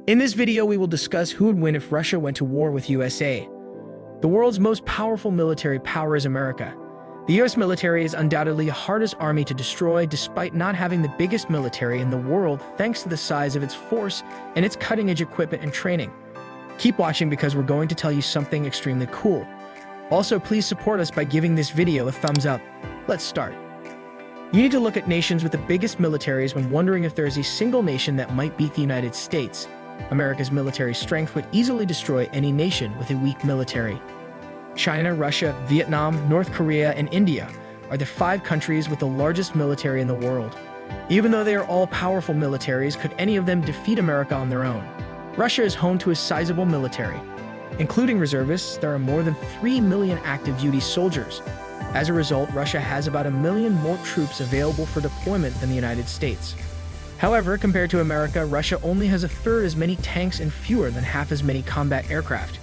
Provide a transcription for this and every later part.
In this video, we will discuss who would win if Russia went to war with USA. The world's most powerful military power is America. The US military is undoubtedly the hardest army to destroy, despite not having the biggest military in the world thanks to the size of its force and its cutting-edge equipment and training. Keep watching because we're going to tell you something extremely cool. Also, please support us by giving this video a thumbs up. Let's start. You need to look at nations with the biggest militaries when wondering if there is a single nation that might beat the United States. America's military strength would easily destroy any nation with a weak military. China, Russia, Vietnam, North Korea, and India are the 5 countries with the largest military in the world. Even though they are all powerful militaries, could any of them defeat America on their own? Russia is home to a sizable military. Including reservists, there are more than 3 million active-duty soldiers. As a result, Russia has about 1 million more troops available for deployment than the United States. However, compared to America, Russia only has 1/3 as many tanks and fewer than half as many combat aircraft.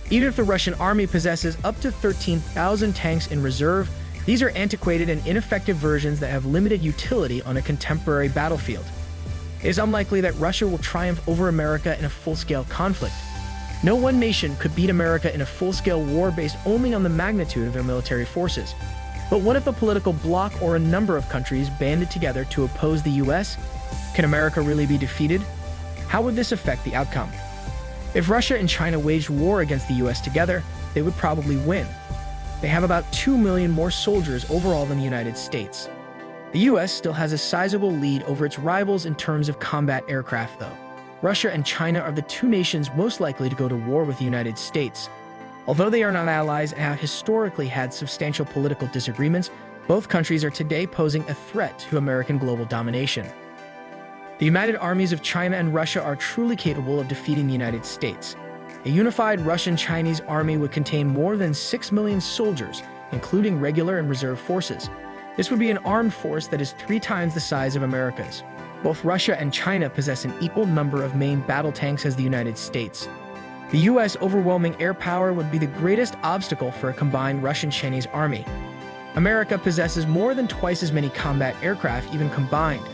Even if the Russian army possesses up to 13,000 tanks in reserve, these are antiquated and ineffective versions that have limited utility on a contemporary battlefield. It is unlikely that Russia will triumph over America in a full-scale conflict. No one nation could beat America in a full-scale war based only on the magnitude of their military forces. But what if a political bloc or a number of countries banded together to oppose the US? Can America really be defeated? How would this affect the outcome? If Russia and China waged war against the US together, they would probably win. They have about 2 million more soldiers overall than the United States. The US still has a sizable lead over its rivals in terms of combat aircraft, though. Russia and China are the 2 nations most likely to go to war with the United States. Although they are not allies and have historically had substantial political disagreements, both countries are today posing a threat to American global domination. The united armies of China and Russia are truly capable of defeating the United States. A unified Russian-Chinese army would contain more than 6 million soldiers, including regular and reserve forces. This would be an armed force that is 3 times the size of America's. Both Russia and China possess an equal number of main battle tanks as the United States. The US overwhelming air power would be the greatest obstacle for a combined Russian-Chinese army. America possesses more than twice as many combat aircraft even combined.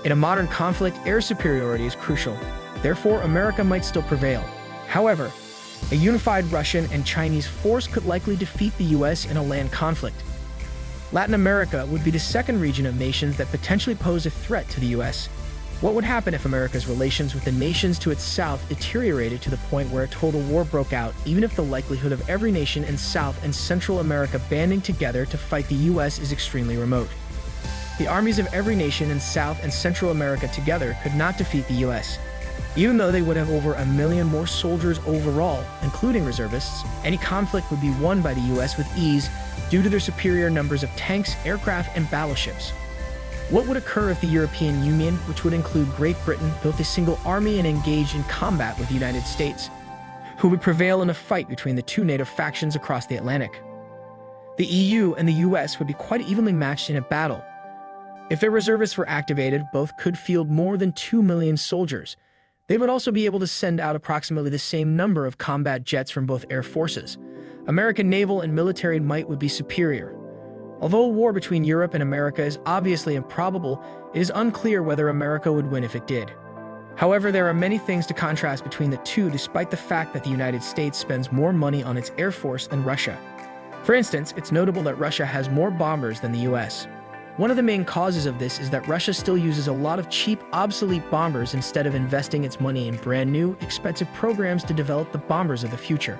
In a modern conflict, air superiority is crucial. Therefore, America might still prevail. However, a unified Russian and Chinese force could likely defeat the US in a land conflict. Latin America would be the second region of nations that potentially pose a threat to the US. What would happen if America's relations with the nations to its south deteriorated to the point where a total war broke out, even if the likelihood of every nation in South and Central America banding together to fight the US is extremely remote? The armies of every nation in South and Central America together could not defeat the US. Even though they would have over 1 million more soldiers overall, including reservists, any conflict would be won by the US with ease due to their superior numbers of tanks, aircraft, and battleships. What would occur if the European Union, which would include Great Britain, built a single army and engaged in combat with the United States? Who would prevail in a fight between the 2 NATO factions across the Atlantic? The EU and the US would be quite evenly matched in a battle. If their reservists were activated, both could field more than 2 million soldiers. They would also be able to send out approximately the same number of combat jets from both air forces. American naval and military might would be superior. Although a war between Europe and America is obviously improbable, it is unclear whether America would win if it did. However, there are many things to contrast between the two, despite the fact that the United States spends more money on its air force than Russia. For instance, it's notable that Russia has more bombers than the US. One of the main causes of this is that Russia still uses a lot of cheap, obsolete bombers instead of investing its money in brand new, expensive programs to develop the bombers of the future.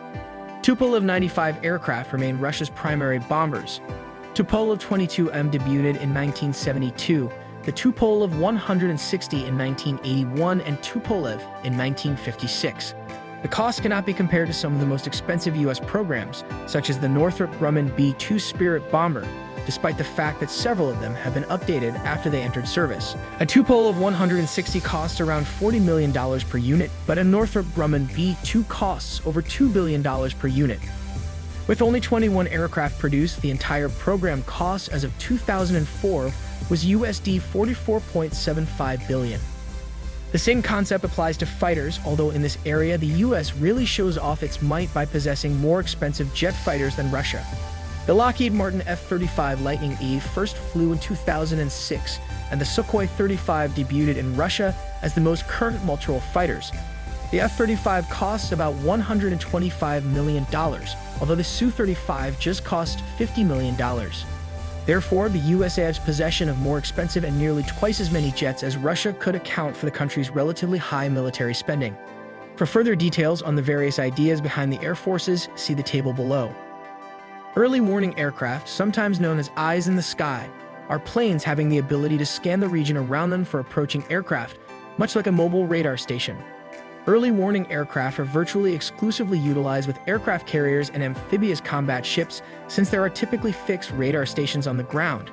Tupolev 95 aircraft remain Russia's primary bombers. Tupolev 22M debuted in 1972, the Tupolev 160 in 1981, and Tupolev in 1956. The cost cannot be compared to some of the most expensive US programs, such as the Northrop Grumman B-2 Spirit bomber, despite the fact that several of them have been updated after they entered service. A Tupolev 160 costs around $40 million per unit, but a Northrop Grumman B-2 costs over $2 billion per unit. With only 21 aircraft produced, the entire program cost as of 2004 was USD 44.75 billion. The same concept applies to fighters, although in this area the US really shows off its might by possessing more expensive jet fighters than Russia. The Lockheed Martin F-35 Lightning E first flew in 2006, and the Sukhoi 35 debuted in Russia as the most current multiple fighters. The F-35 costs about $125 million, although the Su-35 just cost $50 million. Therefore, the USAF's possession of more expensive and nearly twice as many jets as Russia could account for the country's relatively high military spending. For further details on the various ideas behind the air forces, see the table below. Early warning aircraft, sometimes known as eyes in the sky, are planes having the ability to scan the region around them for approaching aircraft, much like a mobile radar station. Early warning aircraft are virtually exclusively utilized with aircraft carriers and amphibious combat ships, since there are typically fixed radar stations on the ground.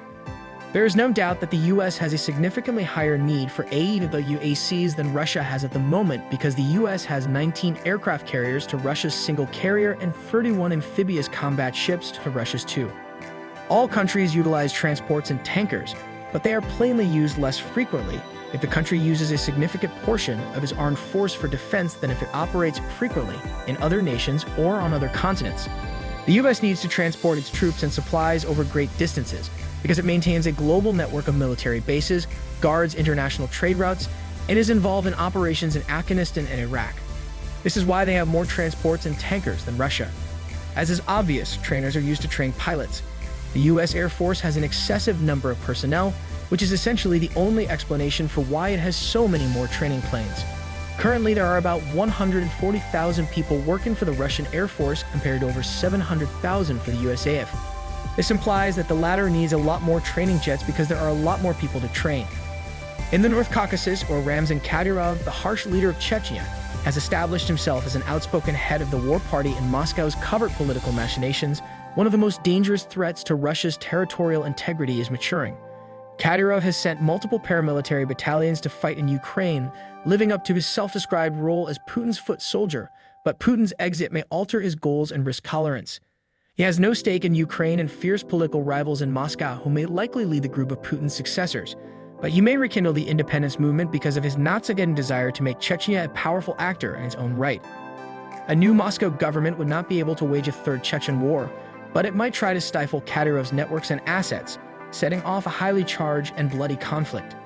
There is no doubt that the US has a significantly higher need for AEWACs than Russia has at the moment, because the US has 19 aircraft carriers to Russia's single carrier and 31 amphibious combat ships to Russia's 2. All countries utilize transports and tankers, but they are plainly used less frequently if the country uses a significant portion of its armed force for defense than if it operates frequently in other nations or on other continents. The US needs to transport its troops and supplies over great distances because it maintains a global network of military bases, guards international trade routes, and is involved in operations in Afghanistan and Iraq. This is why they have more transports and tankers than Russia. As is obvious, trainers are used to train pilots. The US Air Force has an excessive number of personnel, which is essentially the only explanation for why it has so many more training planes. Currently, there are about 140,000 people working for the Russian Air Force compared to over 700,000 for the USAF. This implies that the latter needs a lot more training jets because there are a lot more people to train. In the North Caucasus, or Ramzan Kadyrov, the harsh leader of Chechnya, has established himself as an outspoken head of the war party in Moscow's covert political machinations. One of the most dangerous threats to Russia's territorial integrity is maturing. Kadyrov has sent multiple paramilitary battalions to fight in Ukraine, living up to his self-described role as Putin's foot soldier, but Putin's exit may alter his goals and risk tolerance. He has no stake in Ukraine and fierce political rivals in Moscow who may likely lead the group of Putin's successors, but he may rekindle the independence movement because of his not-so-getting desire to make Chechnya a powerful actor in its own right. A new Moscow government would not be able to wage a third Chechen war, but it might try to stifle Kadyrov's networks and assets, setting off a highly charged and bloody conflict.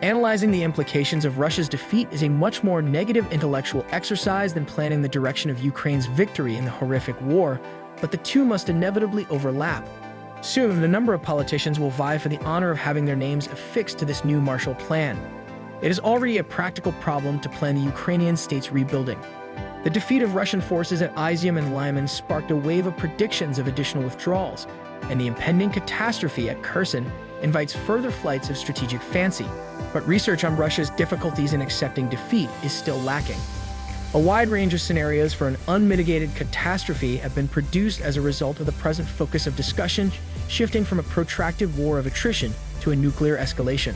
Analyzing the implications of Russia's defeat is a much more negative intellectual exercise than planning the direction of Ukraine's victory in the horrific war, but the two must inevitably overlap. Soon, the number of politicians will vie for the honor of having their names affixed to this new Marshall Plan. It is already a practical problem to plan the Ukrainian state's rebuilding. The defeat of Russian forces at Izium and Lyman sparked a wave of predictions of additional withdrawals, and the impending catastrophe at Kherson invites further flights of strategic fancy, but research on Russia's difficulties in accepting defeat is still lacking. A wide range of scenarios for an unmitigated catastrophe have been produced as a result of the present focus of discussion shifting from a protracted war of attrition to a nuclear escalation.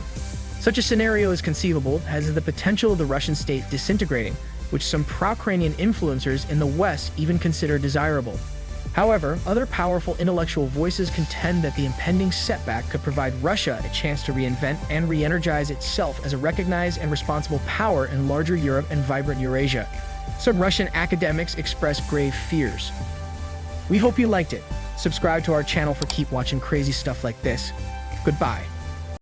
Such a scenario is conceivable as the potential of the Russian state disintegrating, which some pro-Ukrainian influencers in the West even consider desirable. However, other powerful intellectual voices contend that the impending setback could provide Russia a chance to reinvent and re-energize itself as a recognized and responsible power in larger Europe and vibrant Eurasia. Some Russian academics express grave fears. We hope you liked it. Subscribe to our channel for keep watching crazy stuff like this. Goodbye.